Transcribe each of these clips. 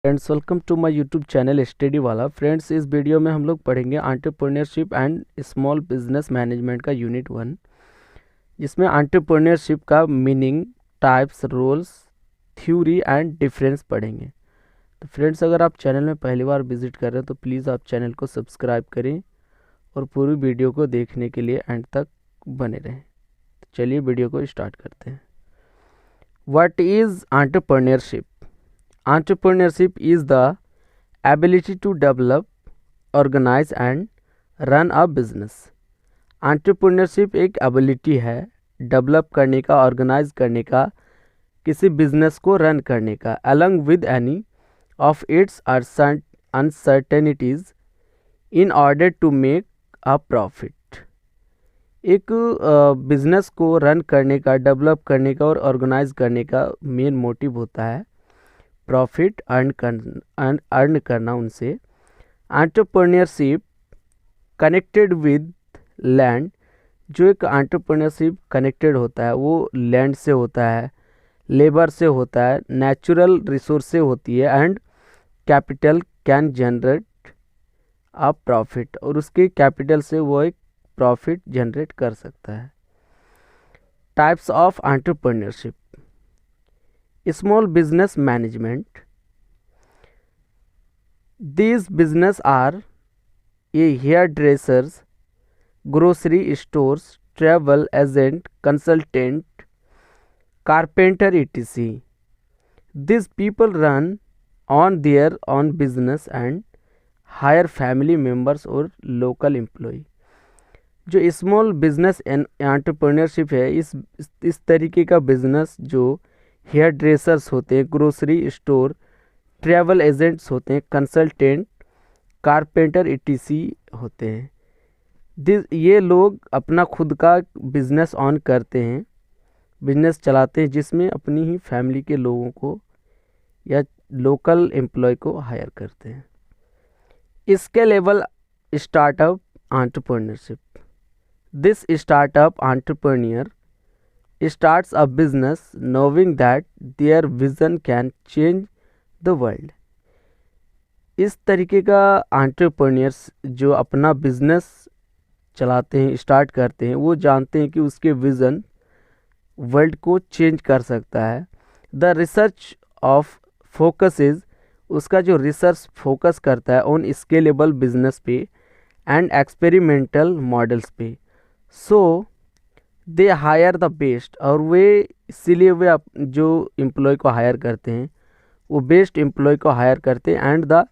Friends, welcome to my YouTube channel study वाला। Friends, इस video में हम लोग पढ़ेंगे entrepreneurship and small business management का यूनिट 1, जिसमें एंटरप्रेन्योरशिप का meaning, types, roles, theory and difference पढ़ेंगे। तो फ्रेंड्स, अगर आप चैनल में पहली बार विजिट कर रहे हैं तो प्लीज़ आप चैनल को सब्सक्राइब करें और पूरी वीडियो को देखने के लिए एंड तक बने रहें। तो चलिए वीडियो को स्टार्ट करते हैं। What is entrepreneurship? Entrepreneurship is the ability to develop, organize and run a business. Entrepreneurship एक एबिलिटी है डेवलप करने का, ऑर्गेनाइज करने का, किसी बिजनेस को रन करने का, along with any of its uncertainties in order to make a profit. एक बिजनेस को रन करने का, डेवलप करने का और ऑर्गेनाइज करने का मेन मोटिव होता है प्रॉफिट अर्न करना उनसे। एंटरप्रेन्योरशिप कनेक्टेड विद लैंड, जो एक एंटरप्रेन्योरशिप कनेक्टेड होता है वो लैंड से होता है, लेबर से होता है, नेचुरल रिसोर्स से होती है, and capital can generate a profit, और उसके कैपिटल से वो एक प्रॉफिट जनरेट कर सकता है। Types of entrepreneurship: small business management. These business are a hairdressers, grocery stores, travel agent, consultant, carpenter, etc. These people run on their own business and hire family members or local employee. जो small business entrepreneurship है, इस तरीके का business जो hair dressers होते हैं, grocery store, travel agents होते हैं, कंसल्टेंट, कारपेंटर etc होते हैं। ये लोग अपना खुद का बिजनेस ऑन करते हैं, बिजनेस चलाते हैं, जिसमें अपनी ही फैमिली के लोगों को या लोकल एम्प्लॉय को हायर करते हैं। इसके level startup entrepreneurship: this startup entrepreneur starts a business knowing that their vision can change the world. इस तरीके का एंटरप्रेन्योर्स जो अपना बिजनेस चलाते हैं, स्टार्ट करते हैं, वो जानते हैं कि उसके विज़न वर्ल्ड को चेंज कर सकता है। द रिसर्च ऑफ फोकसेस, उसका जो रिसर्च फोकस करता है ऑन स्केलेबल बिजनेस पे एंड एक्सपेरिमेंटल मॉडल्स पे। सो दे हायर द बेस्ट, और वे इसीलिए वे जो एम्प्लॉय को हायर करते हैं वो बेस्ट एम्प्लॉय को हायर करते हैं एंड द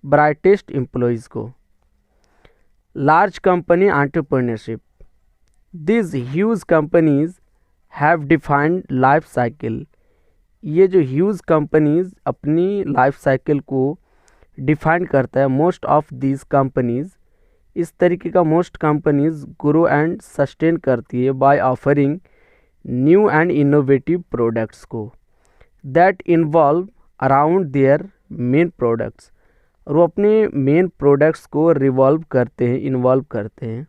ब्राइटेस्ट एम्प्लॉयज़ को। Large company entrepreneurship: this huge companies have defined life cycle. ये जो ह्यूज कंपनीज अपनी लाइफ साइकिल को डिफाइन करता है। मोस्ट ऑफ दीज कंपनीज, इस तरीके का most companies grow and sustain करती है by offering new and innovative products को that involve around their main products, और वो अपने मेन प्रोडक्ट्स को इन्वॉल्व करते हैं।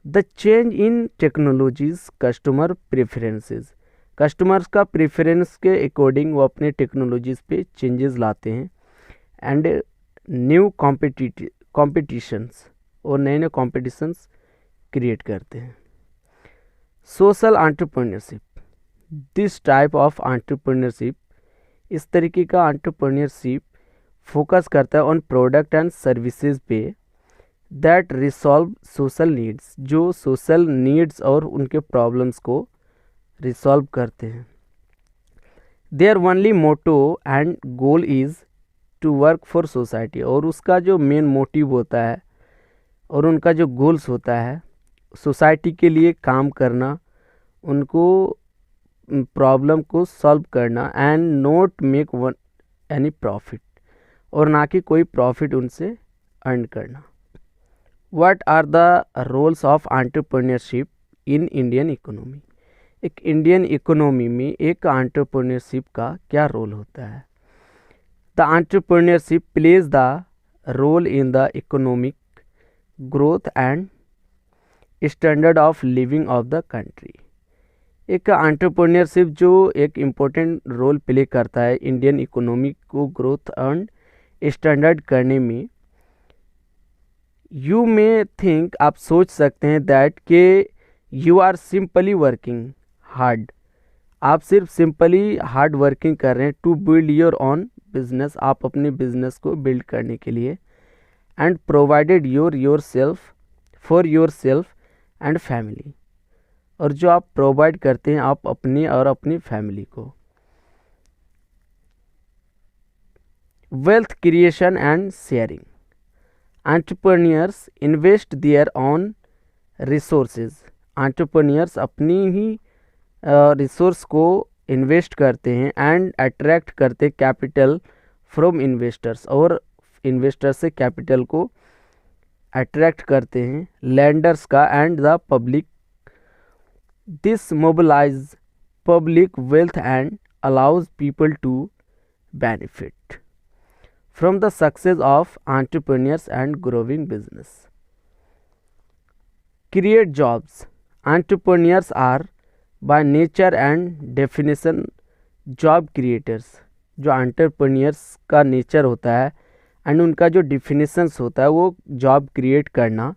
The change in technologies customer preferences, customers का प्रेफरेंस के अकॉर्डिंग वो अपने टेक्नोलॉजीज पे चेंजेस लाते हैं। एंड न्यू कॉम्पिटिशन्स, और नए नए कॉम्पिटिशन्स क्रिएट करते हैं। Social entrepreneurship: this type of entrepreneurship, इस तरीके का एंटरप्रेन्योरशिप फोकस करता है ऑन प्रोडक्ट एंड सर्विसेज पे दैट रिसॉल्व सोशल नीड्स, जो सोशल नीड्स और उनके प्रॉब्लम्स को रिसॉल्व करते हैं। Their only motto and goal is to work for society, और उसका जो मेन मोटिव होता है और उनका जो गोल्स होता है सोसाइटी के लिए काम करना, उनको प्रॉब्लम को सॉल्व करना, and not make one any profit, और ना कि कोई प्रॉफिट उनसे अर्न करना। What are the roles of entrepreneurship in Indian economy? एक इंडियन इकोनॉमी में एक एंटरप्रेन्योरशिप का क्या रोल होता है? The entrepreneurship plays the role in the economic growth and standard of living of the country. एक एंटरप्रेन्योरशिप जो एक इम्पोर्टेंट रोल प्ले करता है इंडियन इकोनॉमी को ग्रोथ एंड स्टैंडर्ड करने में। यू मे थिंक, आप सोच सकते हैं दैट के you are simply working hard, आप सिर्फ सिंपली हार्ड वर्किंग कर रहे हैं to build your own business, आप अपने बिजनेस को बिल्ड करने के लिए, and provided yourself for yourself and family, और जो आप प्रोवाइड करते हैं आप अपनी और अपनी फैमिली को। Wealth creation and sharing, entrepreneurs invest their own resources, entrepreneurs अपनी ही रिसोर्स को इन्वेस्ट करते हैं एंड अट्रैक्ट करते कैपिटल फ्रॉम इन्वेस्टर्स, और इन्वेस्टर्स से कैपिटल को अट्रैक्ट करते हैं लैंडर्स का and the public. This mobilize public wealth and allows people to benefit from the success of entrepreneurs and growing business. Create jobs, entrepreneurs are by nature and definition job creators, जो entrepreneurs का nature होता है and उनका जो definitions होता है वो job create करना,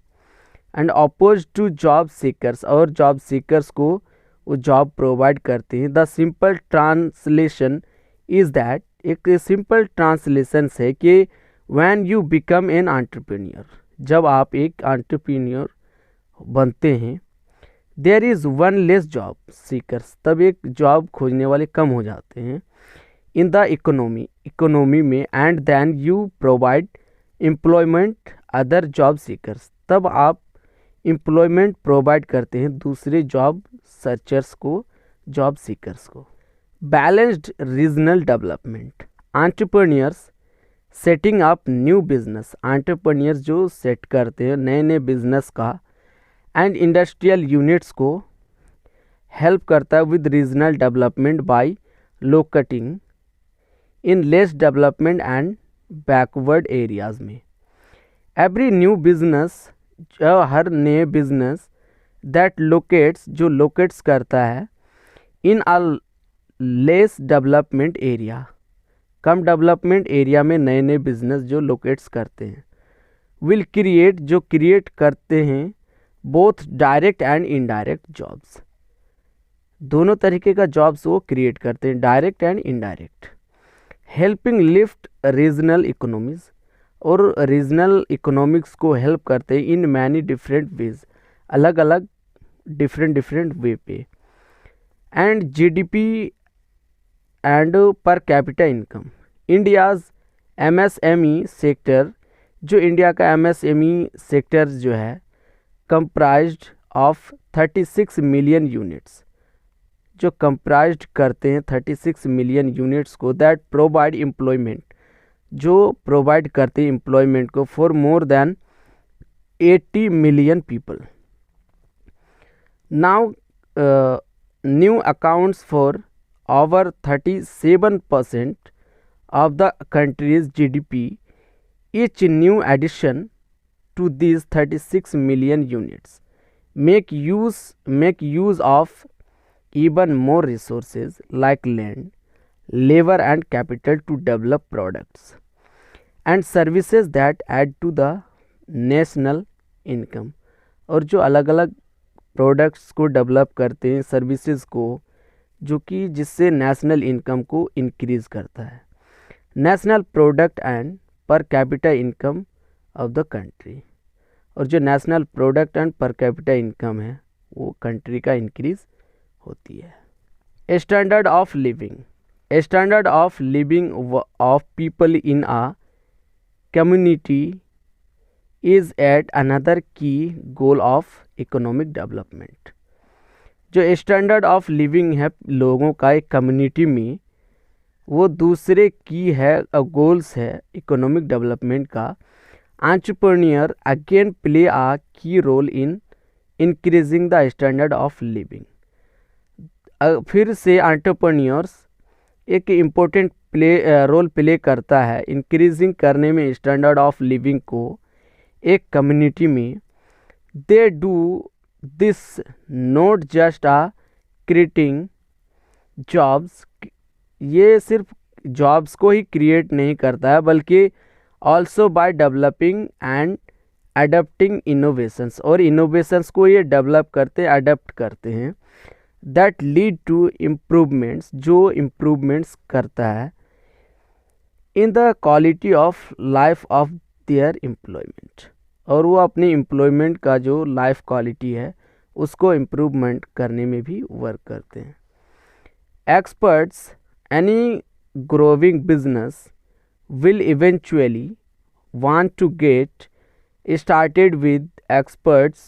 and oppose to job seekers, और जॉब सीकर्स को वो जॉब प्रोवाइड करते हैं। The simple translation is that, एक सिंपल ट्रांसलेशन है कि when you become an entrepreneur, जब आप एक एंटरप्रेन्योर बनते हैं, there is one less job seekers, तब एक जॉब खोजने वाले कम हो जाते हैं इन द इकोनॉमी में, and then you provide employment other job seekers, तब आप एम्प्लॉयमेंट प्रोवाइड करते हैं दूसरे जॉब सर्चर्स को, जॉब सीकर्स को। Balanced regional development, entrepreneurs setting up new business, entrepreneurs जो सेट करते हैं नए नए बिजनेस का एंड इंडस्ट्रियल यूनिट्स को हेल्प करता है with regional development bye locating in less development and backward areas में। एवरी न्यू बिजनेस, हर नए बिजनेस दैट लोकेट्स, जो लोकेट्स करता है इन a less development area, come development area में नए नए बिजनेस जो लोकेट्स करते हैं, विल क्रिएट, जो क्रिएट करते हैं both direct and indirect jobs, दोनों तरीके का जॉब्स वो क्रिएट करते हैं, direct and indirect. Helping lift regional economies, और रीजनल इकोनॉमिक्स को हेल्प करते हैं इन मैनी डिफरेंट वेज, अलग अलग डिफरेंट वे पे। And GDP and per capita income, India's MSME sector, जो इंडिया का एमएसएमई सेक्टर जो है कंप्राइज्ड ऑफ 36 मिलियन यूनिट्स, जो कंप्राइज्ड करते हैं 36 मिलियन यूनिट्स को, दैट प्रोवाइड एम्प्लॉयमेंट, जो प्रोवाइड करते हैं एम्प्लॉयमेंट को for more than 80 million people. Now new accounts for over 37% of the country's GDP. Each new addition to these 36 million units make use of even more resources like land, labor and capital to develop products and services that add to the national income। और जो अलग अलग products को develop करते हैं, services को, जो कि जिससे नेशनल इनकम को इंक्रीज़ करता है, national product and per capita income of the country. और जो national product and per capita income है वो कंट्री का इंक्रीज़ होती है। Standard of living, standard of living of people in a community is at another key goal of economic development. जो standard of living है लोगों का एक कम्युनिटी में, वो दूसरे की है गोल्स है इकोनॉमिक डेवलपमेंट का। Entrepreneur again play a key role in increasing the standard of living. फिर से एंटरप्रेन्योर्स एक इम्पोर्टेंट रोल प्ले करता है इंक्रीजिंग करने में स्टैंडर्ड ऑफ लिविंग को एक कम्युनिटी में। They do this not just creating jobs, ये सिर्फ जॉब्स को ही क्रिएट नहीं करता है बल्कि also by developing and adapting innovations, और इनोवेशंस को ये डेवलप करते हैं, अडप्ट करते हैं, दैट लीड टू इम्प्रूवमेंट्स, जो इम्प्रूवमेंट्स करता है in the quality of life of their employment, और वो अपनी एम्प्लॉयमेंट का जो लाइफ क्वालिटी है उसको इम्प्रूवमेंट करने में भी वर्क करते हैं. Experts, any growing business will eventually want to get started with experts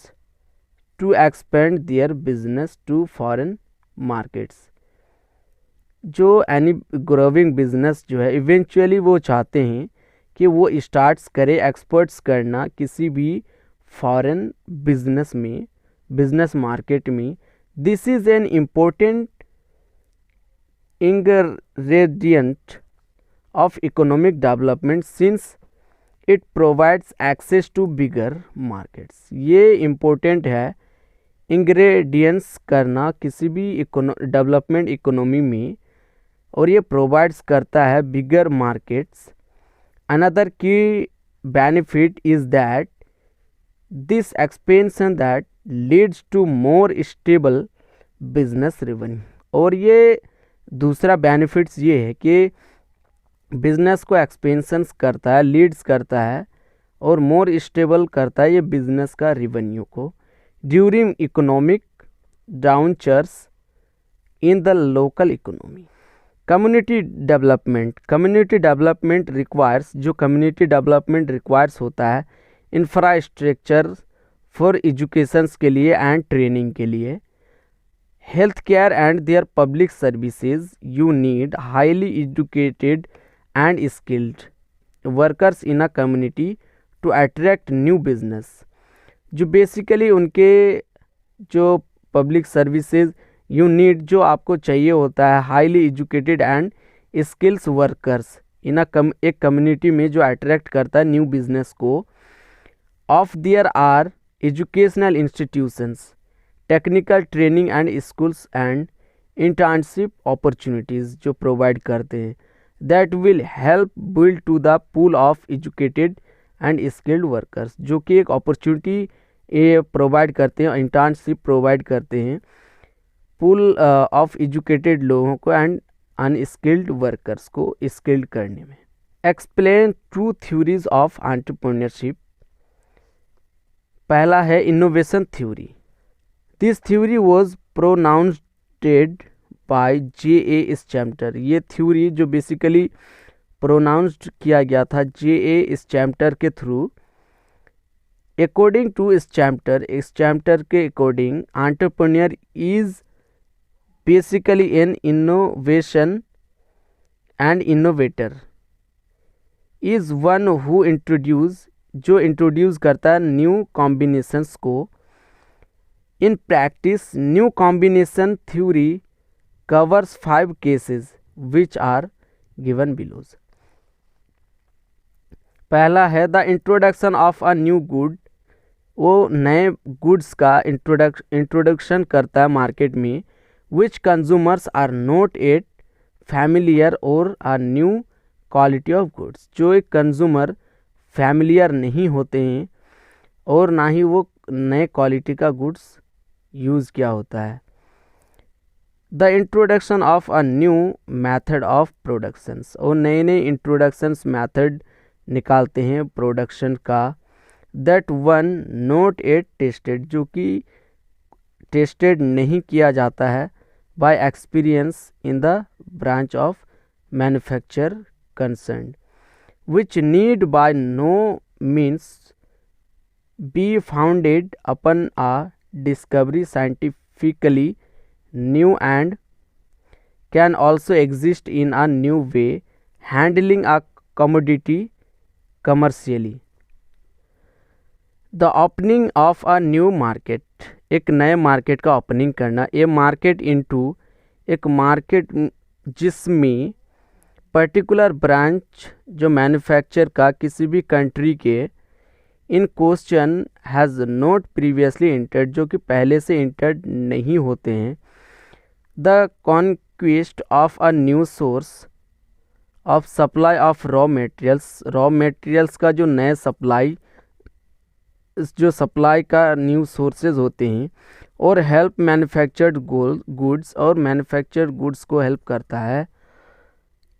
to expand their business to foreign markets. जो एनी ग्रोविंग बिजनेस जो है इवेंचुअली वो चाहते हैं कि वो स्टार्ट्स करे एक्सपर्ट्स करना किसी भी फॉरेन बिजनेस में, बिजनेस मार्केट में. This is an important ingredient of economic development since it provides access to bigger markets. ये इम्पोर्टेंट है इंग्रेडिएंट्स करना किसी भी डेवलपमेंट इकोनॉमी में, और ये प्रोवाइड्स करता है bigger markets. Another key benefit is that this expansion that leads to more stable business revenue, और ये दूसरा बेनिफिट्स ये है कि बिजनेस को एक्सपेंशंस करता है, लीड्स करता है और मोर स्टेबल करता है ये बिजनेस का रेवेन्यू को during economic downturns in the local economy. Community development requires, जो कम्युनिटी डेवलपमेंट रिक्वायर्स होता है इंफ्रास्ट्रक्चर फॉर एजुकेशंस के लिए एंड ट्रेनिंग के लिए. Health care and their public services, you need highly educated and skilled workers in a community to attract new business. जो basically उनके जो पब्लिक सर्विसेज यू नीड, जो आपको चाहिए होता है highly educated and skills workers in एक community में जो अट्रैक्ट करता है न्यू बिजनेस को. Of there are educational institutions, technical training and schools and internship opportunities जो प्रोवाइड करते हैं, that will help build to the pool of educated and skilled workers, जो कि एक अपॉर्चुनिटी ये प्रोवाइड करते हैं, इंटर्नशिप प्रोवाइड करते हैं पूल ऑफ एजुकेटेड लोगों को एंड अनस्किल्ड वर्कर्स को स्किल्ड करने में. Explain 2 theories of entrepreneurship. पहला है innovation theory. This theory was pronounced by J.A. Schumpeter. ये थ्योरी जो बेसिकली प्रोनाउंस्ड किया गया था J.A. स्चैम्टर के थ्रू. अकॉर्डिंग टू स्चैम्टर के according entrepreneur is basically an innovation and innovator is one who जो इंट्रोड्यूस करता है न्यू कॉम्बिनेशंस को. In practice new combination theory covers 5 cases which are given below. पहला है the introduction of a new good. वो नए goods का introduction करता है मार्केट में which consumers are not at familiar और a new quality of goods, जो एक कंज्यूमर फैमिलियर नहीं होते हैं और ना ही वो नए क्वालिटी का गुड्स यूज़ किया होता है. The introduction of a new method of productions, और नए नए इंट्रोडक्शंस मैथड निकालते हैं प्रोडक्शन का. That one not at tested, जो कि टेस्टेड नहीं किया जाता है by experience in the branch of manufacture concern, which need by no means be founded upon a discovery scientifically new and can also exist in a new way handling a commodity commercially. The opening of a new market, एक नए market का opening करना. A market into, एक market जिसमें particular branch जो manufacture का किसी भी कंट्री के in question has not previously entered, जो कि पहले से इंटर्ड नहीं होते हैं. The conquest of a new source of supply of raw materials का जो नए सप्लाई का न्यू सोर्सेज होते हैं, और हेल्प मैन्युफैक्चर्ड गुड्स, और मैन्युफैक्चर्ड गुड्स को हेल्प करता है,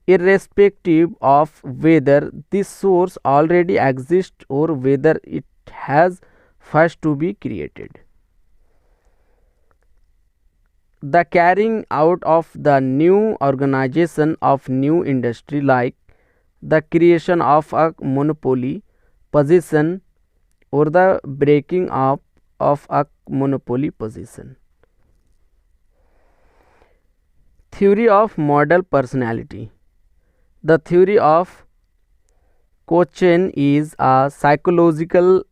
irrespective of whether this source already exists or whether it has first to be created. The carrying out of the new organization of new industry, like the creation of a monopoly position or the breaking up of a monopoly position. Theory of model personality. The theory of Cochrane is a psychological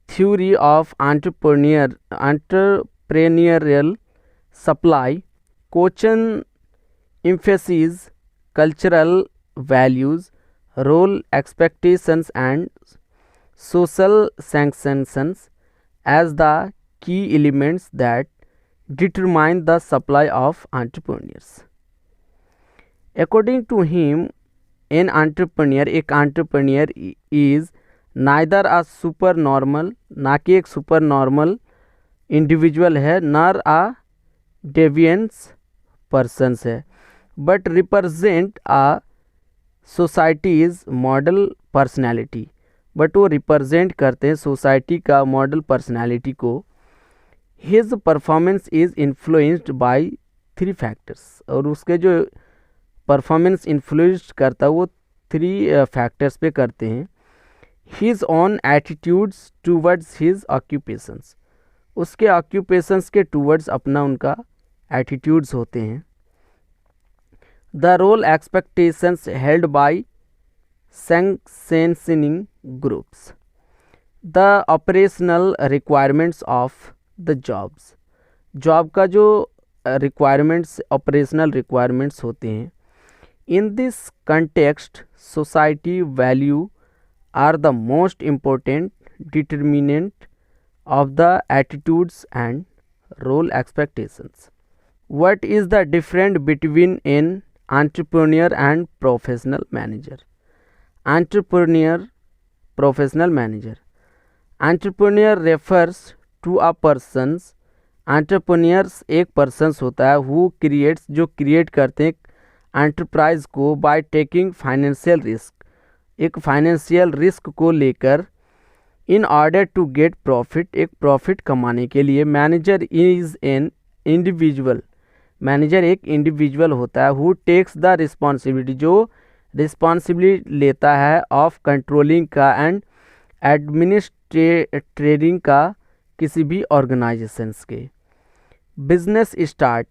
theory of entrepreneurial supply. Cochrane emphasizes cultural values, role expectations, and social sanctions as the key elements that determine the supply of entrepreneurs. According to him, एक entrepreneur is neither a supernormal, ना कि एक सुपरनॉर्मल individual है, nor a deviance persons है, but represent a society's model personality, but वो represent करते हैं society का मॉडल पर्सनैलिटी को. His performance is influenced by 3 factors, और उसके जो परफॉर्मेंस इन्फ्लुएंस करता है वो 3 फैक्टर्स पे करते हैं. His own attitudes towards his occupations, उसके ऑक्यूपेशंस के टूवर्ड्स अपना उनका एटीट्यूड्स होते हैं. The role expectations held by sanctioning groups. The operational requirements of the jobs, job का जो रिक्वायरमेंट्स ऑपरेशनल रिक्वायरमेंट्स होते हैं. In this context, society value are the most important determinant of the attitudes and role expectations. What is the difference between an entrepreneur and professional manager? Entrepreneur, professional manager. Entrepreneur refers to a person's, entrepreneurs एक persons होता है who creates, जो create करते हैं enterprise को by taking financial risk, एक financial risk को लेकर, in order to get profit, एक प्रॉफिट कमाने के लिए. Manager is an individual, manager एक इंडिविजुअल होता है हु टेक्स द रिस्पॉन्सिबिलिटी, जो रिस्पॉन्सिबिलिटी लेता है ऑफ कंट्रोलिंग का एंड एडमिनिस्ट्रेटिंग का किसी भी ऑर्गेनाइजेशंस के. बिजनेस स्टार्ट,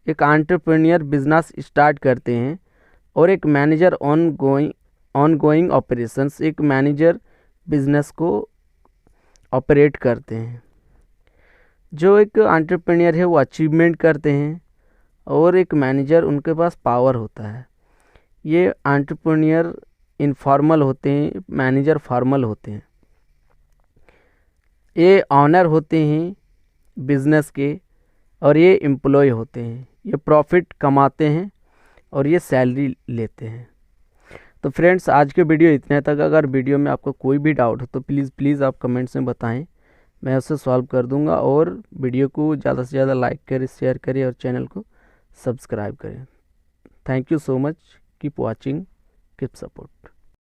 एक एंटरप्रेन्योर बिजनेस स्टार्ट करते हैं, और एक मैनेजर ऑनगोइंग ऑपरेशंस, एक मैनेजर बिजनेस को ऑपरेट करते हैं. जो एक एंटरप्रेन्योर है वो अचीवमेंट करते हैं, और एक मैनेजर उनके पास पावर होता है. ये एंटरप्रेन्योर इनफॉर्मल होते हैं, मैनेजर फॉर्मल होते हैं. ये ऑनर होते हैं बिजनेस के, और ये एम्प्लॉय होते हैं. ये प्रॉफिट कमाते हैं और ये सैलरी लेते हैं. तो फ्रेंड्स, आज के वीडियो इतने तक. अगर वीडियो में आपको कोई भी डाउट हो तो प्लीज़ आप कमेंट्स में बताएं, मैं उसे सॉल्व कर दूंगा. और वीडियो को ज़्यादा से ज़्यादा लाइक करें, शेयर करें, और चैनल को सब्सक्राइब करें. Thank you so much. Keep watching, keep support.